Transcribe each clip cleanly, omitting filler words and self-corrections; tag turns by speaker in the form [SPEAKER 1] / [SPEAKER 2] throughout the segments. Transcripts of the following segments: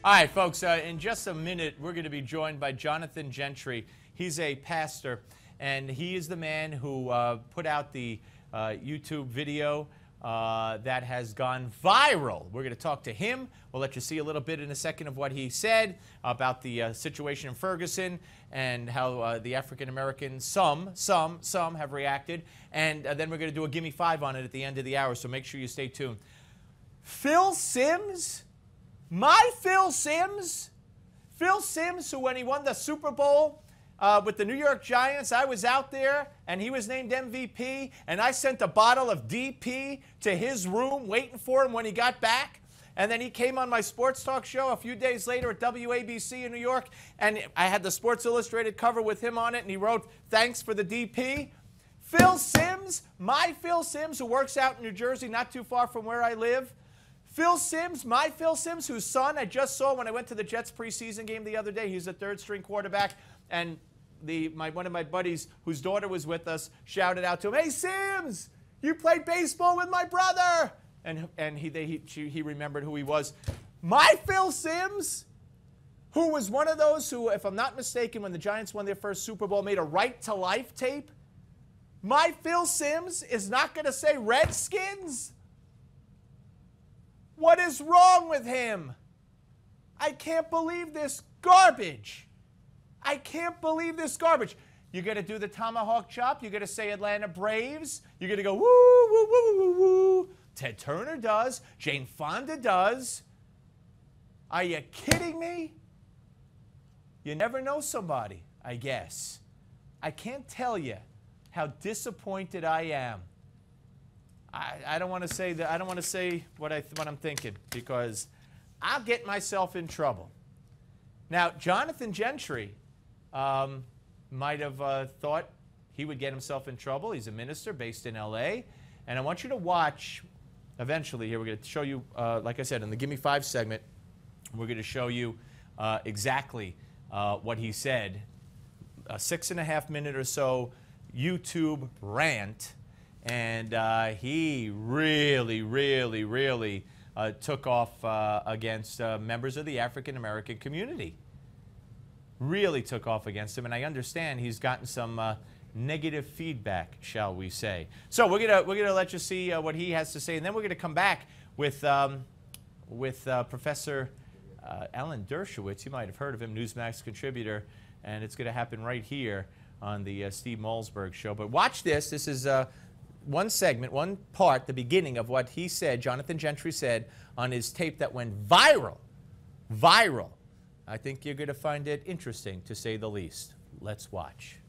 [SPEAKER 1] All right, folks, in just a minute, we're going to be joined by Jonathan Gentry. He's a pastor, and he is the man who put out the YouTube video that has gone viral. We're going to talk to him. We'll let you see a little bit in a second of what he said about the situation in Ferguson and how the African-Americans, some have reacted. And then we're going to do a Gimme 5 on it at the end of the hour, so make sure you stay tuned. Phil Simms? My Phil Simms, who when he won the Super Bowl with the New York Giants, I was out there and he was named MVP, and I sent a bottle of DP to his room waiting for him when he got back. And then he came on my sports talk show a few days later at WABC in New York, and I had the Sports Illustrated cover with him on it, and he wrote, "Thanks for the DP." Phil Simms, my Phil Simms, who works out in New Jersey, not too far from where I live. Phil Simms, my Phil Simms, whose son I just saw when I went to the Jets preseason game the other day. He's a third-string quarterback, and one of my buddies, whose daughter was with us, shouted out to him, "Hey, Simms, you played baseball with my brother!" And he remembered who he was. My Phil Simms, who was one of those who, if I'm not mistaken, when the Giants won their first Super Bowl, made a Right to Life tape. My Phil Simms is not going to say Redskins? What is wrong with him? I can't believe this garbage. I can't believe this garbage. You're going to do the tomahawk chop. You're going to say Atlanta Braves. You're going to go woo, woo, woo, woo, woo. Ted Turner does. Jane Fonda does. Are you kidding me? You never know somebody, I guess. I can't tell you how disappointed I am. I don't want to say that. I don't want to say what I'm thinking, because I'll get myself in trouble. Now, Jonathan Gentry might have thought he would get himself in trouble. He's a minister based in L.A., and I want you to watch. Eventually, here we're going to show you, like I said, in the Gimme 5 segment, we're going to show you exactly what he said. A 6.5 minute or so YouTube rant. And he really took off against members of the African-American community. Really took off against him, and I understand he's gotten some negative feedback, shall we say. So we're gonna let you see what he has to say, and then we're gonna come back with Professor Alan Dershowitz. You might have heard of him, Newsmax contributor, and it's gonna happen right here on the Steve Malzberg show. But watch this. This is one segment, one part, the beginning of what he said, Jonathan Gentry said, on his tape that went viral. Viral. I think you're going to find it interesting, to say the least. Let's watch.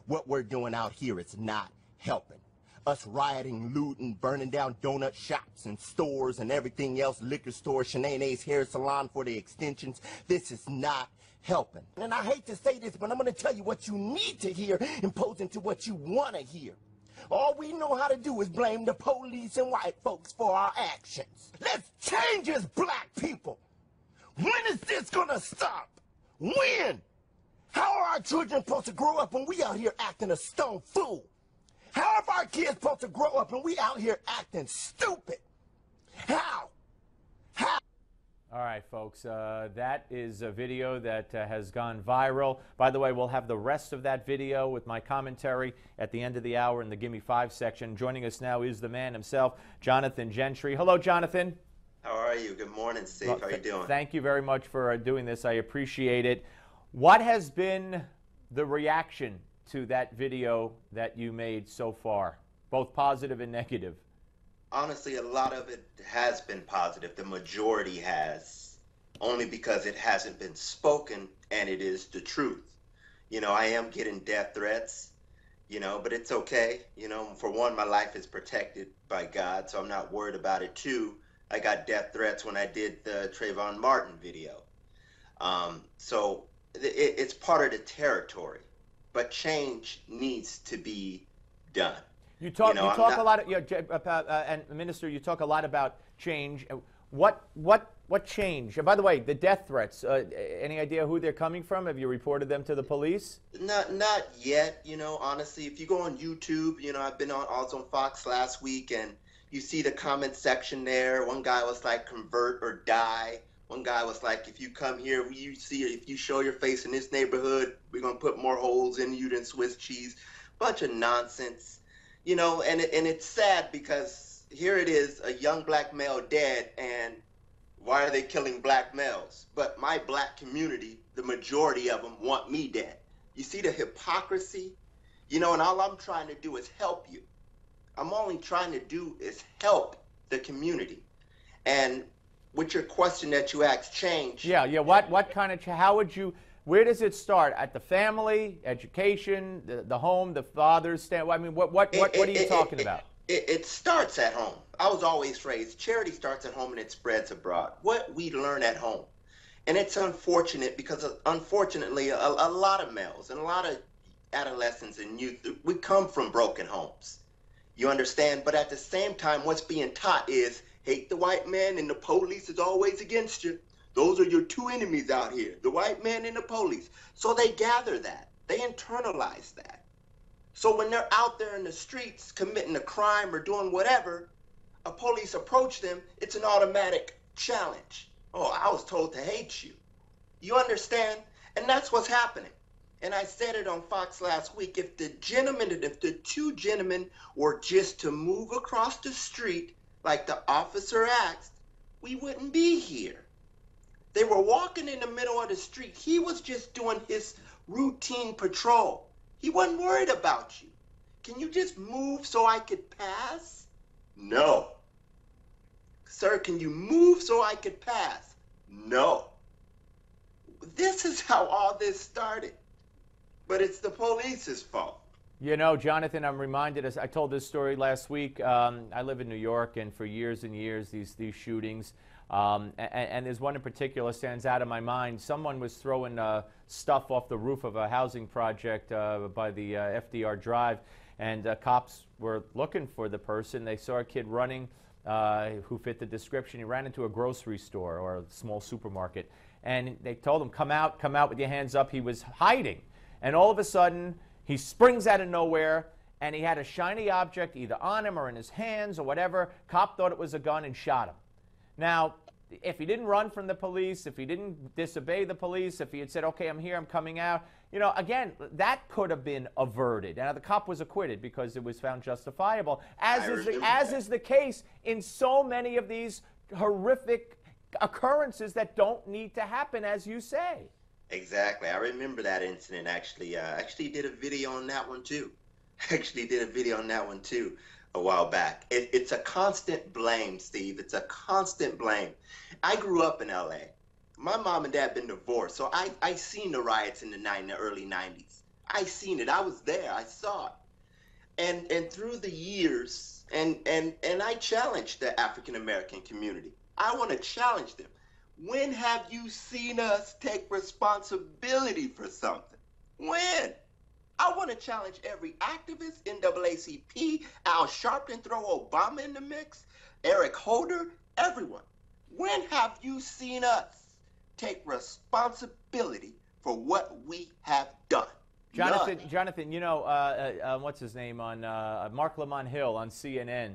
[SPEAKER 2] What we're doing out here is not helping. Us rioting, looting, burning down donut shops and stores and everything else, liquor stores, Shanae's hair salon for the extensions, this is not helping. And I hate to say this, but I'm going to tell you what you need to hear opposing to what you want to hear. All we know how to do is blame the police and white folks for our actions. Let's change as black people. When is this going to stop? When? How are our children supposed to grow up when we out here acting a stone fool? How are our kids supposed to grow up when we out here acting stupid? How? How?
[SPEAKER 1] All right, folks, that is a video that has gone viral. By the way, we'll have the rest of that video with my commentary at the end of the hour in the Gimme 5 section. Joining us now is the man himself, Jonathan Gentry. Hello, Jonathan.
[SPEAKER 3] How are you? Good morning, Steve.
[SPEAKER 1] Well,
[SPEAKER 3] how are you doing?
[SPEAKER 1] Thank you very much for doing this. I appreciate it. What has been the reaction to that video that you made so far, both positive and negative?
[SPEAKER 3] Honestly, a lot of it has been positive. The majority has, only because it hasn't been spoken, and it is the truth. You know, I am getting death threats, you know, but it's okay. You know, for one, my life is protected by God, so I'm not worried about it. Two, I got death threats when I did the Trayvon Martin video. So it's part of the territory, but change needs to be done.
[SPEAKER 1] You talk a lot, and Minister, you talk a lot about change. What change? And by the way, the death threats, any idea who they're coming from? Have you reported them to the police?
[SPEAKER 3] Not yet, you know, honestly. If you go on YouTube, you know, I've been also on Fox last week, and, you see the comment section there. One guy was like, convert or die. One guy was like, if you come here, if you show your face in this neighborhood, we're going to put more holes in you than Swiss cheese. Bunch of nonsense, you know, and it's sad because here it is, a young black male dead, and why are they killing black males? But my black community, the majority of them want me dead. You see the hypocrisy? You know, and all I'm trying to do is help you. I'm only trying to do is help the community. And with your question that you asked, change.
[SPEAKER 1] Yeah. What kind of, how would you, where does it start? At the family, education, the home, the father's stand? I mean, what are you talking about?
[SPEAKER 3] It starts at home. I was always raised, charity starts at home and it spreads abroad. What we learn at home. And it's unfortunate because, unfortunately, a lot of males and a lot of adolescents and youth, we come from broken homes. You understand? But at the same time, what's being taught is hate the white man and the police is always against you. Those are your two enemies out here, the white man and the police. So they gather that. They internalize that. So when they're out there in the streets committing a crime or doing whatever, a police approach them, it's an automatic challenge. Oh, I was told to hate you. You understand? And that's what's happening. And I said it on Fox last week. If the two gentlemen were just to move across the street like the officer asked, we wouldn't be here. They were walking in the middle of the street. He was just doing his routine patrol. He wasn't worried about you. Can you just move so I could pass? No. Sir, can you move so I could pass? No. This is how all this started. But it's the police's fault.
[SPEAKER 1] You know, Jonathan, I'm reminded, as I told this story last week, I live in New York, and for years and years, these shootings, and there's one in particular stands out in my mind. Someone was throwing stuff off the roof of a housing project by the FDR Drive, and cops were looking for the person. They saw a kid running who fit the description. He ran into a grocery store or a small supermarket, and they told him, come out with your hands up. He was hiding, and all of a sudden, he springs out of nowhere, and he had a shiny object either on him or in his hands or whatever. Cop thought it was a gun and shot him. Now, if he didn't run from the police, if he didn't disobey the police, if he had said, okay, I'm here, I'm coming out, you know, again, that could have been averted. Now, the cop was acquitted because it was found justifiable, as is the case in so many of these horrific occurrences that don't need to happen, as you say.
[SPEAKER 3] Exactly. I remember that incident, actually. Actually did a video on that one, too. A while back. It's a constant blame, Steve. It's a constant blame. I grew up in L.A. My mom and dad been divorced, so I seen the riots in the early 90s. I seen it. I was there. I saw it. And through the years, and I challenged the African-American community. I want to challenge them. When have you seen us take responsibility for something? When? I want to challenge every activist, NAACP, Al Sharpton, throw Obama in the mix, Eric Holder, everyone. When have you seen us take responsibility for what we have done?
[SPEAKER 1] Jonathan, you know, what's his name on Mark Lamont Hill on CNN.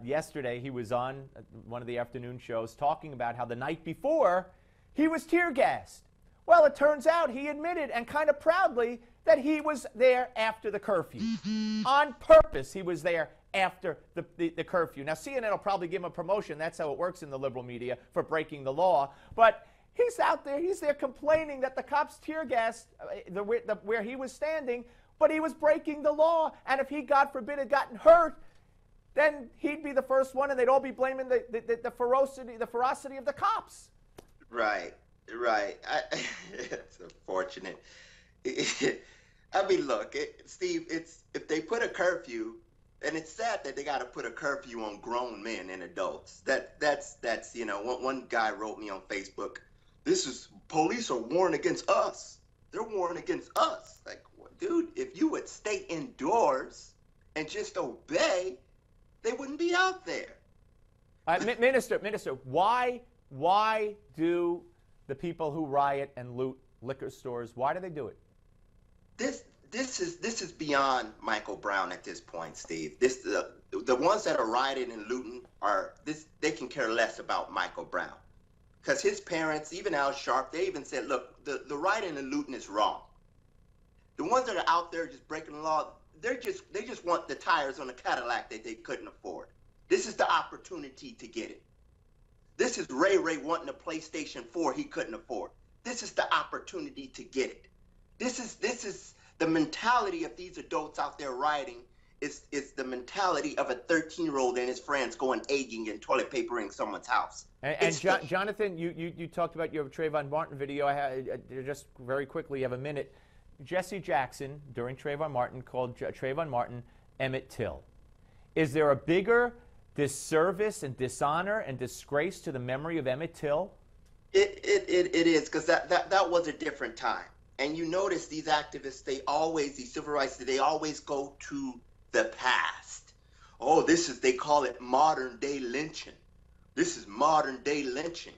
[SPEAKER 1] Yesterday, he was on one of the afternoon shows talking about how the night before he was tear gassed. Well, it turns out he admitted, and kind of proudly, that he was there after the curfew. On purpose, he was there after the curfew. Now, CNN will probably give him a promotion. That's how it works in the liberal media, for breaking the law. But he's out there, he's there complaining that the cops tear gassed where he was standing, but he was breaking the law. And if he, God forbid, had gotten hurt, then he'd be the first one, and they'd all be blaming the ferocity of the cops.
[SPEAKER 3] Right. It's unfortunate. I mean, look, Steve, if they put a curfew, and it's sad that they got to put a curfew on grown men and adults. That's you know, one guy wrote me on Facebook, police are warring against us. They're warring against us. Like, dude, if you would stay indoors and just obey, they wouldn't be out there.
[SPEAKER 1] Minister, why do the people who riot and loot liquor stores, why do they do it?
[SPEAKER 3] this is beyond Michael Brown at this point, Steve. The ones that are rioting and looting they can care less about Michael Brown, because his parents, even Al Sharp, they even said, look, the rioting and looting is wrong. The ones that are out there just breaking the law, they just want the tires on a Cadillac that they couldn't afford. This is the opportunity to get it. This is Ray wanting a PlayStation 4 he couldn't afford. This is the opportunity to get it. This is the mentality of these adults out there rioting. Is the mentality of a 13-year-old and his friends going egging and toilet papering someone's house.
[SPEAKER 1] And Jonathan, you talked about your Trayvon Martin video. Just very quickly, you have a minute. Jesse Jackson, during Trayvon Martin, called Trayvon Martin Emmett Till. Is there a bigger disservice and dishonor and disgrace to the memory of Emmett Till?
[SPEAKER 3] It is, because that was a different time. And you notice these activists, these civil rights, they always go to the past. Oh, they call it modern day lynching. This is modern day lynching.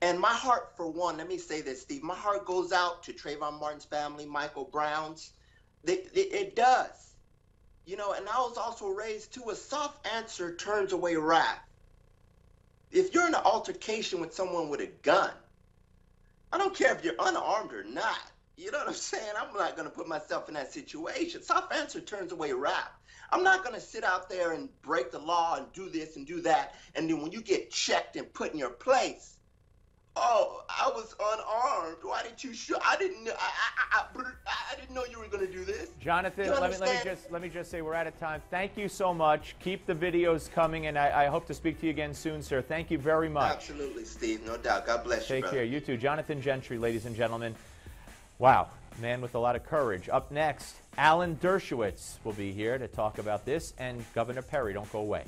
[SPEAKER 3] And my heart, for one, let me say this, Steve, my heart goes out to Trayvon Martin's family, Michael Brown's. It does. You know, and I was also raised too, a soft answer turns away wrath. If you're in an altercation with someone with a gun, I don't care if you're unarmed or not. You know what I'm saying? I'm not going to put myself in that situation. Soft answer turns away wrath. I'm not going to sit out there and break the law and do this and do that. And then when you get checked and put in your place, oh, I was unarmed. Why didn't you shoot? I didn't know you were going to do this.
[SPEAKER 1] Jonathan, let me just say we're out of time. Thank you so much. Keep the videos coming, and I hope to speak to you again soon, sir. Thank you very much.
[SPEAKER 3] Absolutely, Steve. No doubt. God bless you,
[SPEAKER 1] brother. Take care. You too. Jonathan Gentry, ladies and gentlemen. Wow, man with a lot of courage. Up next, Alan Dershowitz will be here to talk about this, and Governor Perry. Don't go away.